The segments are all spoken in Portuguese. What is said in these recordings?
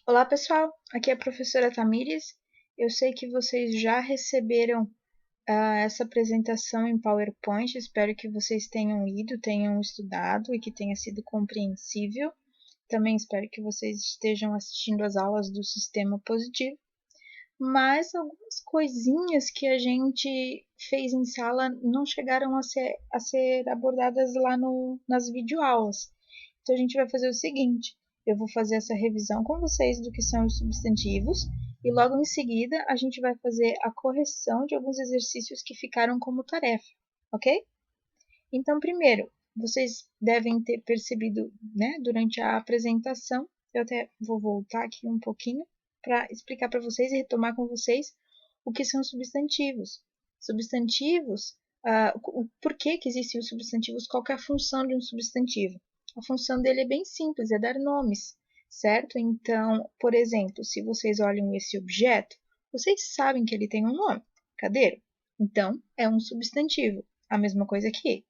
Olá, pessoal. Aqui é a professora Tamires. Eu sei que vocês já receberam essa apresentação em PowerPoint. Espero que vocês tenham lido, tenham estudado e que tenha sido compreensível. Também espero que vocês estejam assistindo às aulas do Sistema Positivo. Mas algumas coisinhas que a gente fez em sala não chegaram a ser abordadas lá nas videoaulas. Então a gente vai fazer o seguinte: eu vou fazer essa revisão com vocês do que são os substantivos e logo em seguida a gente vai fazer a correção de alguns exercícios que ficaram como tarefa, ok? Então, primeiro, vocês devem ter percebido, né, durante a apresentação, eu até vou voltar aqui um pouquinho para explicar para vocês e retomar com vocês o que são substantivos. Substantivos, o porquê que existem os substantivos, qual que é a função de um substantivo. A função dele é bem simples, é dar nomes, certo? Então, por exemplo, se vocês olham esse objeto, vocês sabem que ele tem um nome, cadeira. Então, é um substantivo. A mesma coisa aqui.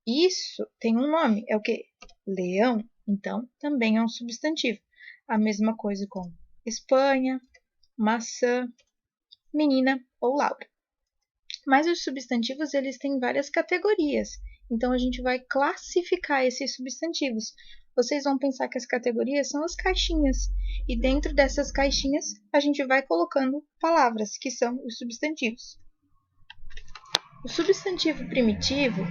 Isso tem um nome, é o quê? Leão. Então, também é um substantivo. A mesma coisa com Espanha, maçã, menina ou Laura. Mas os substantivos, eles têm várias categorias. Então, a gente vai classificar esses substantivos. Vocês vão pensar que as categorias são as caixinhas. E dentro dessas caixinhas, a gente vai colocando palavras, que são os substantivos. O substantivo primitivo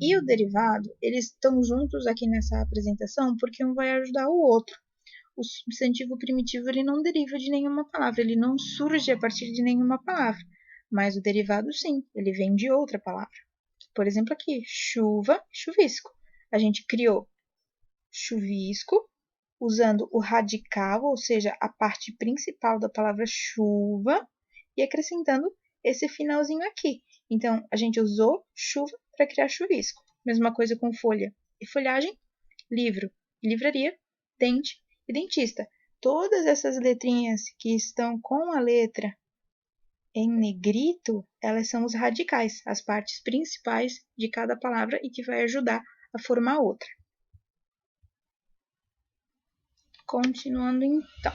e o derivado, eles estão juntos aqui nessa apresentação porque um vai ajudar o outro. O substantivo primitivo ele não deriva de nenhuma palavra, ele não surge a partir de nenhuma palavra. Mas o derivado sim, ele vem de outra palavra. Por exemplo aqui, chuva, chuvisco. A gente criou chuvisco usando o radical, ou seja, a parte principal da palavra chuva, e acrescentando esse finalzinho aqui. Então, a gente usou chuva para criar chuvisco. Mesma coisa com folha e folhagem, livro, livraria, dente e dentista. Todas essas letrinhas que estão com a letra em negrito, elas são os radicais, as partes principais de cada palavra e que vai ajudar a formar outra. Continuando então.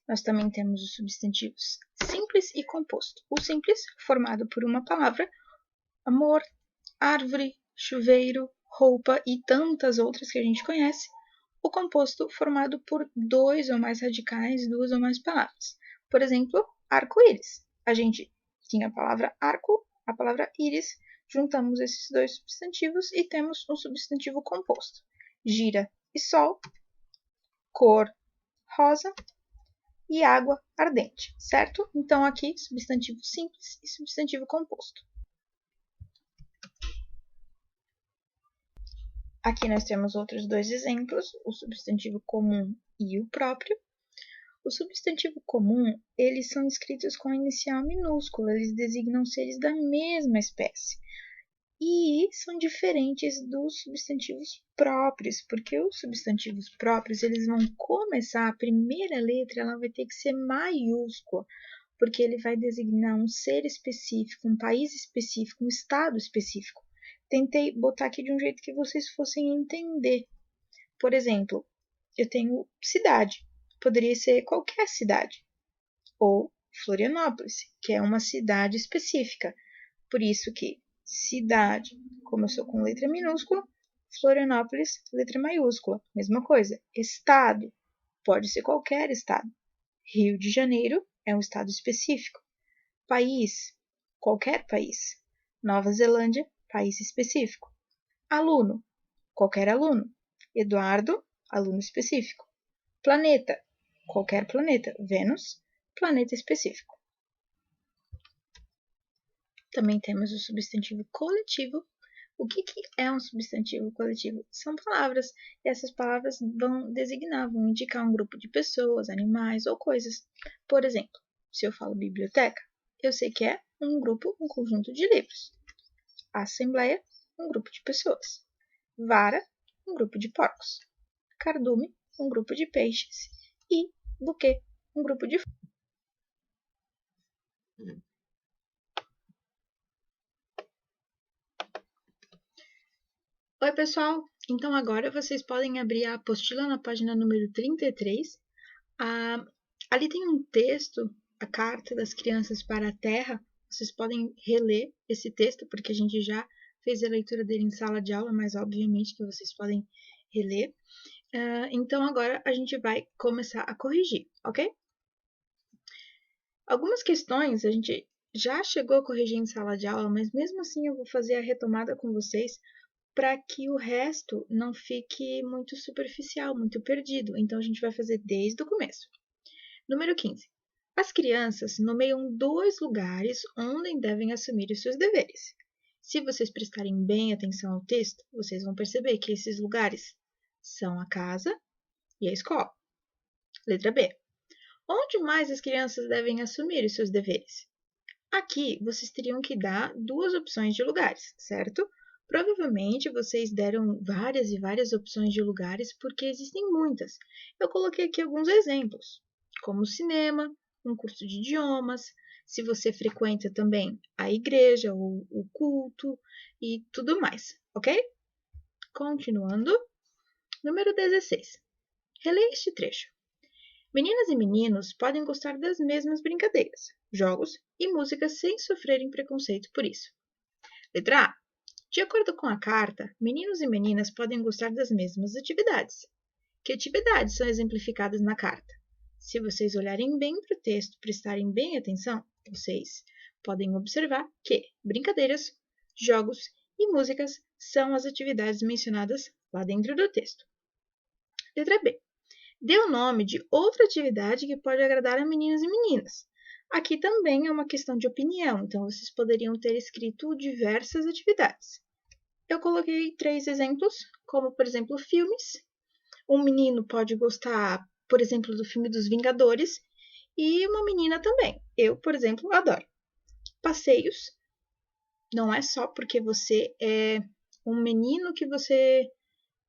Nós também temos os substantivos simples e composto. O simples, formado por uma palavra, amor, árvore, chuveiro, roupa e tantas outras que a gente conhece. O composto, formado por dois ou mais radicais, duas ou mais palavras. Por exemplo, arco-íris. A gente tinha a palavra arco, a palavra íris, juntamos esses dois substantivos e temos um substantivo composto. Gira e sol, cor, rosa, e água ardente, certo? Então, aqui, substantivo simples e substantivo composto. Aqui nós temos outros dois exemplos, o substantivo comum e o próprio. O substantivo comum, eles são escritos com a inicial minúscula, eles designam seres da mesma espécie. E são diferentes dos substantivos próprios, porque os substantivos próprios, eles vão começar, a primeira letra, ela vai ter que ser maiúscula, porque ele vai designar um ser específico, um país específico, um estado específico. Tentei botar aqui de um jeito que vocês fossem entender. Por exemplo, eu tenho cidade, poderia ser qualquer cidade, ou Florianópolis, que é uma cidade específica. Por isso que cidade começou com letra minúscula, Florianópolis, letra maiúscula. Mesma coisa. Estado, pode ser qualquer estado. Rio de Janeiro é um estado específico. País, qualquer país. Nova Zelândia, país específico. Aluno, qualquer aluno. Eduardo, aluno específico. Planeta, qualquer planeta. Vênus, planeta específico. Também temos o substantivo coletivo. O que é um substantivo coletivo? São palavras, e essas palavras vão designar, vão indicar um grupo de pessoas, animais ou coisas. Por exemplo, se eu falo biblioteca, eu sei que é um grupo, um conjunto de livros. Assembleia, um grupo de pessoas. Vara, um grupo de porcos. Cardume, um grupo de peixes. E buquê, um grupo de Oi, pessoal! Então, agora vocês podem abrir a apostila na página número 33. Ali tem um texto, a Carta das Crianças para a Terra. Vocês podem reler esse texto, porque a gente já fez a leitura dele em sala de aula, mas obviamente que vocês podem reler. Então, agora a gente vai começar a corrigir, ok? Algumas questões a gente já chegou a corrigir em sala de aula, mas mesmo assim eu vou fazer a retomada com vocês para que o resto não fique muito superficial, muito perdido. Então, a gente vai fazer desde o começo. Número 15. As crianças nomeiam 2 lugares onde devem assumir os seus deveres. Se vocês prestarem bem atenção ao texto, vocês vão perceber que esses lugares são a casa e a escola. Letra B. Onde mais as crianças devem assumir os seus deveres? Aqui, vocês teriam que dar 2 opções de lugares, certo? Provavelmente vocês deram várias e várias opções de lugares porque existem muitas. Eu coloquei aqui alguns exemplos, como o cinema, um curso de idiomas, se você frequenta também a igreja ou o culto e tudo mais, ok? Continuando. Número 16. Releia este trecho. Meninas e meninos podem gostar das mesmas brincadeiras, jogos e músicas sem sofrerem preconceito por isso. Letra A. De acordo com a carta, meninos e meninas podem gostar das mesmas atividades. Que atividades são exemplificadas na carta? Se vocês olharem bem para o texto, prestarem bem atenção, vocês podem observar que brincadeiras, jogos e músicas são as atividades mencionadas lá dentro do texto. Letra B. Dê o nome de outra atividade que pode agradar a meninos e meninas. Aqui também é uma questão de opinião, então vocês poderiam ter escrito diversas atividades. Eu coloquei 3 exemplos, como por exemplo filmes. Um menino pode gostar, por exemplo, do filme dos Vingadores e uma menina também. Eu, por exemplo, adoro. Passeios. Não é só porque você é um menino que você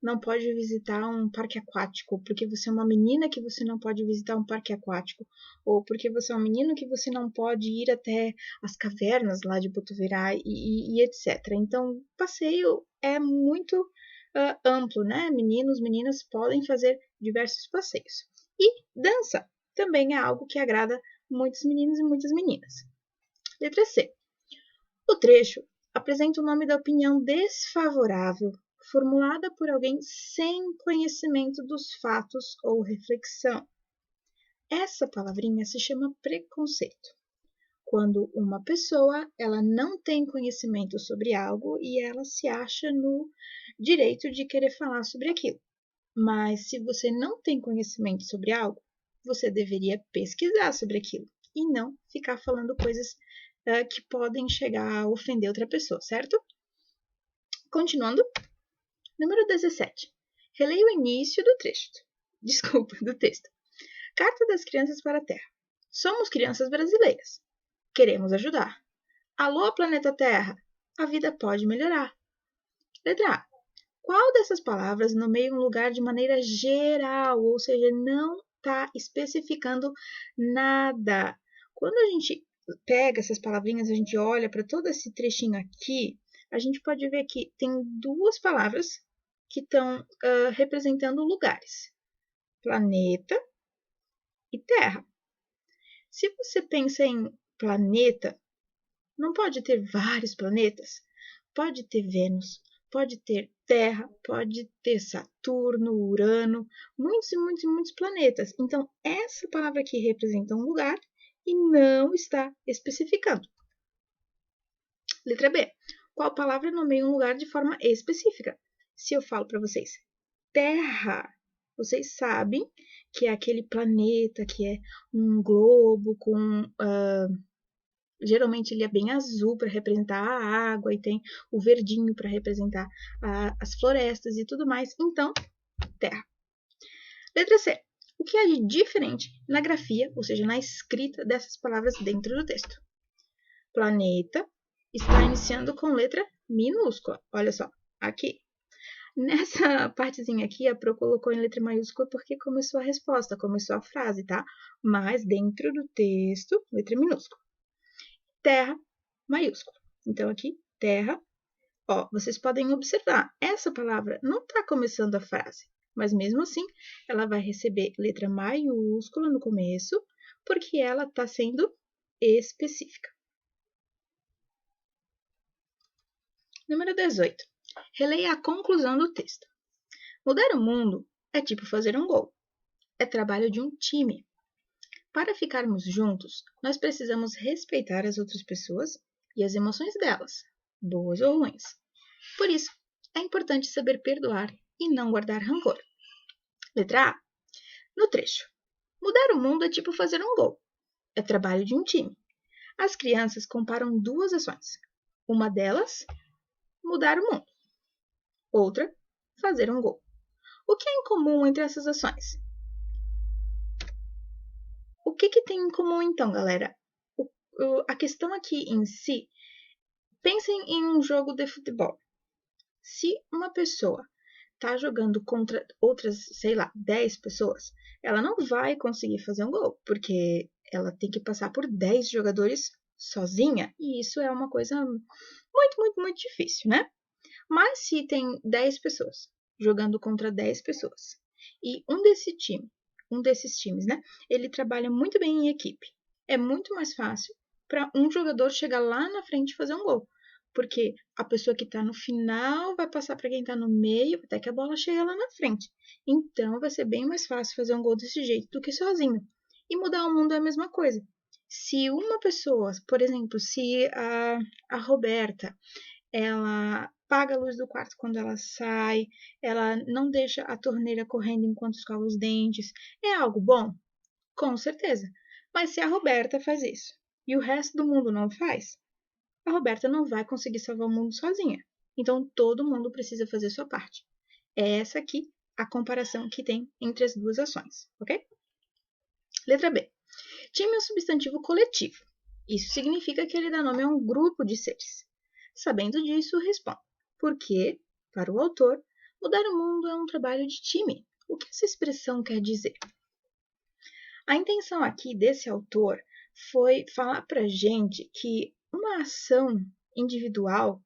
não pode visitar um parque aquático, porque você é uma menina que você não pode visitar um parque aquático, ou porque você é um menino que você não pode ir até as cavernas lá de Botuverá e etc. Então, passeio é muito amplo, né? Meninos, meninas podem fazer diversos passeios. E dança também é algo que agrada muitos meninos e muitas meninas. Letra C. O trecho apresenta o nome da opinião desfavorável formulada por alguém sem conhecimento dos fatos ou reflexão. Essa palavrinha se chama preconceito. Quando uma pessoa ela não tem conhecimento sobre algo e ela se acha no direito de querer falar sobre aquilo. Mas se você não tem conhecimento sobre algo, você deveria pesquisar sobre aquilo e não ficar falando coisas que podem chegar a ofender outra pessoa, certo? Continuando. Número 17. Releia o início do trecho. Do texto. Carta das Crianças para a Terra. Somos crianças brasileiras. Queremos ajudar. Alô, planeta Terra. A vida pode melhorar. Letra A. Qual dessas palavras nomeia um lugar de maneira geral, ou seja, não está especificando nada? Quando a gente pega essas palavrinhas, a gente olha para todo esse trechinho aqui, a gente pode ver que tem 2 palavras que estão representando lugares: planeta e Terra. Se você pensa em planeta, não pode ter vários planetas? Pode ter Vênus, pode ter Terra, pode ter Saturno, Urano, muitos e muitos e muitos planetas. Então, essa palavra aqui representa um lugar e não está especificando. Letra B. Qual palavra nomeia um lugar de forma específica? Se eu falo para vocês Terra, vocês sabem que é aquele planeta que é um globo com geralmente ele é bem azul para representar a água e tem o verdinho para representar as florestas e tudo mais. Então, Terra. Letra C. O que há de diferente na grafia, ou seja, na escrita dessas palavras dentro do texto? Planeta está iniciando com letra minúscula. Olha só, aqui. Nessa partezinha aqui, a Pro colocou em letra maiúscula porque começou a resposta, começou a frase, tá? Mas dentro do texto, letra minúscula. Terra, maiúscula. Então, aqui, Terra. Ó, vocês podem observar, essa palavra não está começando a frase, mas mesmo assim, ela vai receber letra maiúscula no começo, porque ela está sendo específica. Número 18. Releia a conclusão do texto. Mudar o mundo é tipo fazer um gol. É trabalho de um time. Para ficarmos juntos, nós precisamos respeitar as outras pessoas e as emoções delas, boas ou ruins. Por isso, é importante saber perdoar e não guardar rancor. Letra A. No trecho. Mudar o mundo é tipo fazer um gol. É trabalho de um time. As crianças comparam duas ações. Uma delas, mudar o mundo. Outra, fazer um gol. O que é em comum entre essas ações? O que tem em comum então, galera? A questão aqui em si, pensem em um jogo de futebol. Se uma pessoa está jogando contra outras, sei lá, 10 pessoas, ela não vai conseguir fazer um gol, porque ela tem que passar por 10 jogadores sozinha, e isso é uma coisa muito difícil, né? Mas se tem 10 pessoas jogando contra 10 pessoas, e um desses times, né, ele trabalha muito bem em equipe, é muito mais fácil para um jogador chegar lá na frente e fazer um gol. Porque a pessoa que está no final vai passar para quem está no meio até que a bola chegue lá na frente. Então vai ser bem mais fácil fazer um gol desse jeito do que sozinho. E mudar o mundo é a mesma coisa. Se uma pessoa, por exemplo, se a Roberta, ela apaga a luz do quarto quando ela sai, ela não deixa a torneira correndo enquanto escova os dentes, é algo bom? Com certeza. Mas se a Roberta faz isso e o resto do mundo não faz, a Roberta não vai conseguir salvar o mundo sozinha. Então, todo mundo precisa fazer sua parte. É essa aqui a comparação que tem entre as duas ações, ok? Letra B. Time é um substantivo coletivo. Isso significa que ele dá nome a um grupo de seres. Sabendo disso, responda. Porque, para o autor, mudar o mundo é um trabalho de time. O que essa expressão quer dizer? A intenção aqui desse autor foi falar para gente que uma ação individual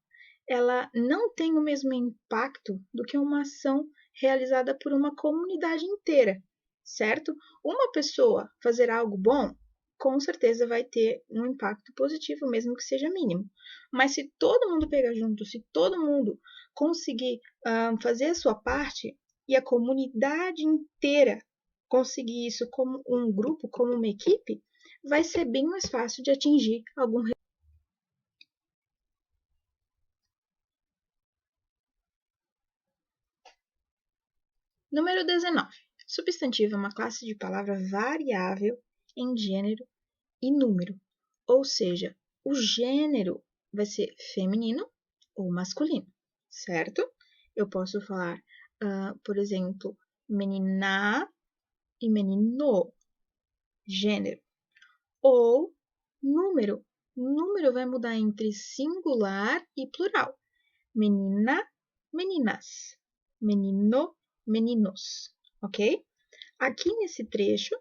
ela não tem o mesmo impacto do que uma ação realizada por uma comunidade inteira, certo? Uma pessoa fazer algo bom, com certeza vai ter um impacto positivo, mesmo que seja mínimo. Mas se todo mundo pegar junto, se todo mundo conseguir fazer a sua parte e a comunidade inteira conseguir isso como um grupo, como uma equipe, vai ser bem mais fácil de atingir algum resultado. Número 19. Substantivo é uma classe de palavra variável em gênero e número, ou seja, o gênero vai ser feminino ou masculino, certo? Eu posso falar, por exemplo, menina e menino, gênero. Ou número. Número vai mudar entre singular e plural. Menina, meninas. Menino, meninos. Ok? Aqui nesse trecho,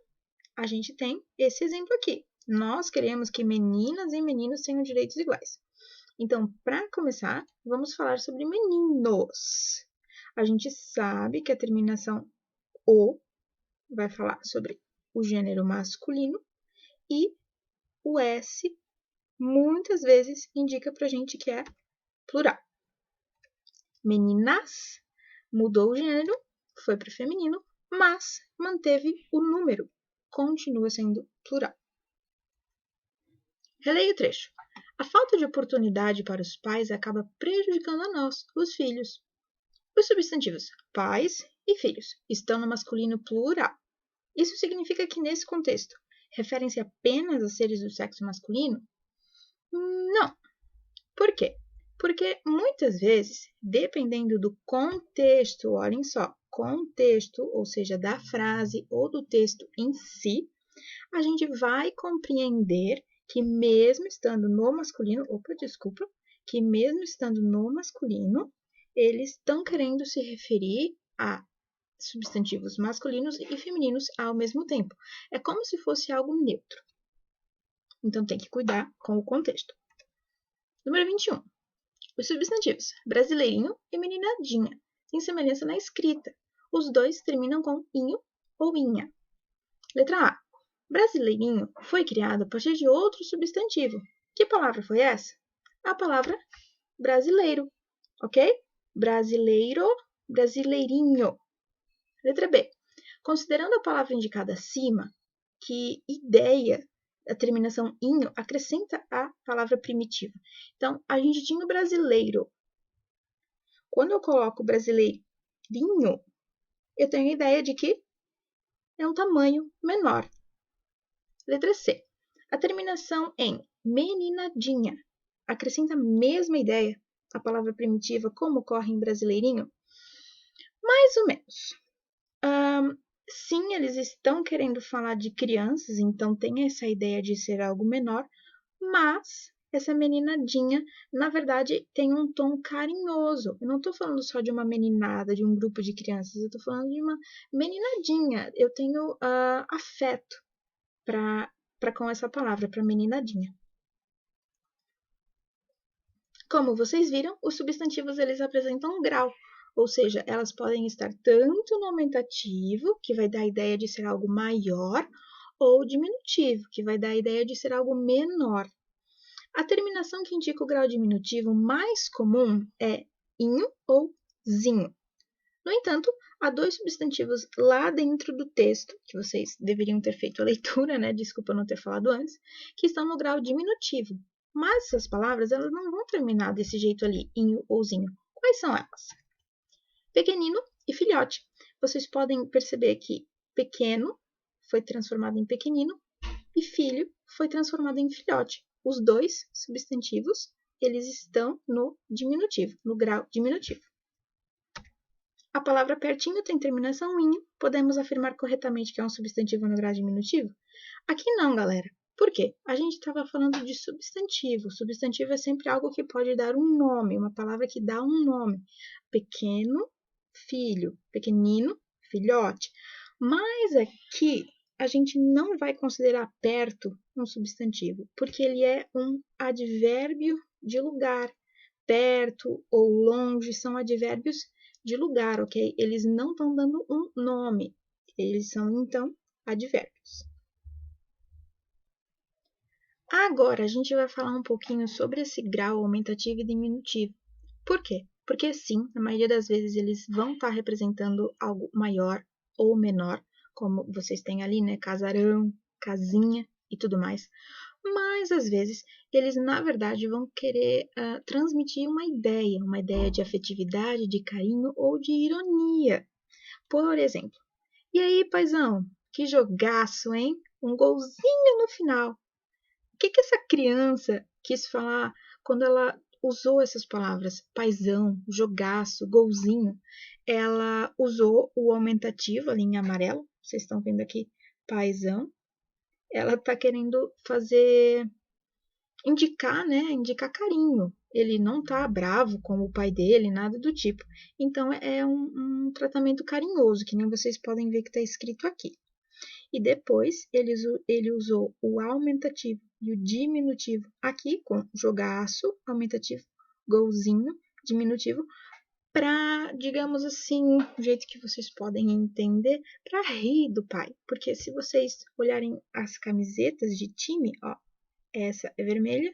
a gente tem esse exemplo aqui. Nós queremos que meninas e meninos tenham direitos iguais. Então, para começar, vamos falar sobre meninos. A gente sabe que a terminação o vai falar sobre o gênero masculino e o S muitas vezes indica pra gente que é plural. Meninas mudou o gênero, foi para o feminino, mas manteve o número, continua sendo plural. Releia o trecho. A falta de oportunidade para os pais acaba prejudicando a nós, os filhos. Os substantivos pais e filhos estão no masculino plural. Isso significa que, nesse contexto, referem-se apenas a seres do sexo masculino? Não. Por quê? Porque muitas vezes, dependendo do contexto, olhem só, contexto, ou seja, da frase ou do texto em si, a gente vai compreender que mesmo estando no masculino, que mesmo estando no masculino, eles estão querendo se referir a substantivos masculinos e femininos ao mesmo tempo. É como se fosse algo neutro. Então tem que cuidar com o contexto. Número 21. Os substantivos brasileirinho e meninadinha têm semelhança na escrita. Os dois terminam com inho ou inha. Letra A. Brasileirinho foi criado a partir de outro substantivo. Que palavra foi essa? A palavra brasileiro, ok? Brasileiro, brasileirinho. Letra B. Considerando a palavra indicada acima, que ideia, a terminação inho acrescenta a palavra primitiva. Então, a gente tinha o brasileiro. Quando eu coloco brasileirinho, eu tenho a ideia de que é um tamanho menor. Letra C. A terminação em meninadinha acrescenta a mesma ideia, a palavra primitiva, como ocorre em brasileirinho? Mais ou menos. Sim, eles estão querendo falar de crianças, então tem essa ideia de ser algo menor, mas essa meninadinha, na verdade, tem um tom carinhoso. Eu não estou falando só de uma meninada, de um grupo de crianças, eu estou falando de uma meninadinha. Eu tenho afeto para com essa palavra, para meninadinha. Como vocês viram, os substantivos eles apresentam um grau, ou seja, elas podem estar tanto no aumentativo, que vai dar a ideia de ser algo maior, ou diminutivo, que vai dar a ideia de ser algo menor. A terminação que indica o grau diminutivo mais comum é inho ou zinho. No entanto, há dois substantivos lá dentro do texto, que vocês deveriam ter feito a leitura, né? Desculpa não ter falado antes, que estão no grau diminutivo. Mas essas palavras elas não vão terminar desse jeito ali, inho ou zinho. Quais são elas? Pequenino e filhote. Vocês podem perceber que pequeno foi transformado em pequenino e filho foi transformado em filhote. Os dois substantivos, eles estão no diminutivo, no grau diminutivo. A palavra pertinho tem terminação inho. Podemos afirmar corretamente que é um substantivo no grau diminutivo? Aqui não, galera. Por quê? A gente estava falando de substantivo. Substantivo é sempre algo que pode dar um nome, uma palavra que dá um nome. Pequeno, filho. Pequenino, filhote. Mas aqui a gente não vai considerar perto um substantivo, porque ele é um advérbio de lugar. Perto ou longe são advérbios de lugar, ok? Eles não estão dando um nome. Eles são, então, advérbios. Agora, a gente vai falar um pouquinho sobre esse grau aumentativo e diminutivo. Por quê? Porque, sim, na maioria das vezes, eles vão estar representando algo maior ou menor, como vocês têm ali, né? Casarão, casinha e tudo mais. Mas, às vezes, eles, na verdade, vão querer transmitir uma ideia de afetividade, de carinho ou de ironia. Por exemplo, e aí, paizão, que jogaço, hein? Um golzinho no final. O que essa criança quis falar quando ela usou essas palavras? Paizão, jogaço, golzinho. Ela usou o aumentativo ali em amarelo. Vocês estão vendo aqui, paizão. Ela está querendo indicar, né? Indicar carinho. Ele não está bravo com o pai dele, nada do tipo. Então, é um tratamento carinhoso, que nem vocês podem ver que está escrito aqui. E depois, ele usou o aumentativo e o diminutivo aqui, com jogaço, aumentativo, golzinho, diminutivo, para, digamos assim, o jeito que vocês podem entender, para rir do pai. Porque se vocês olharem as camisetas de time, ó, essa é vermelha,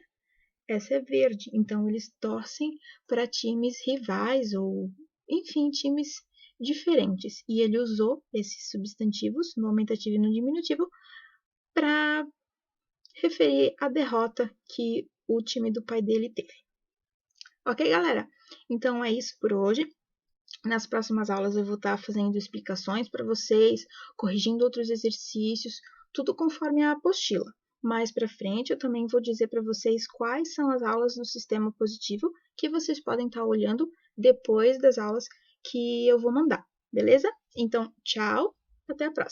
essa é verde. Então, eles torcem para times rivais ou, enfim, times diferentes. E ele usou esses substantivos, no aumentativo e no diminutivo, para referir a derrota que o time do pai dele teve. Ok, galera? Então, é isso por hoje. Nas próximas aulas eu vou estar fazendo explicações para vocês, corrigindo outros exercícios, tudo conforme a apostila. Mais para frente eu também vou dizer para vocês quais são as aulas do sistema positivo que vocês podem estar olhando depois das aulas que eu vou mandar, beleza? Então, tchau, até a próxima!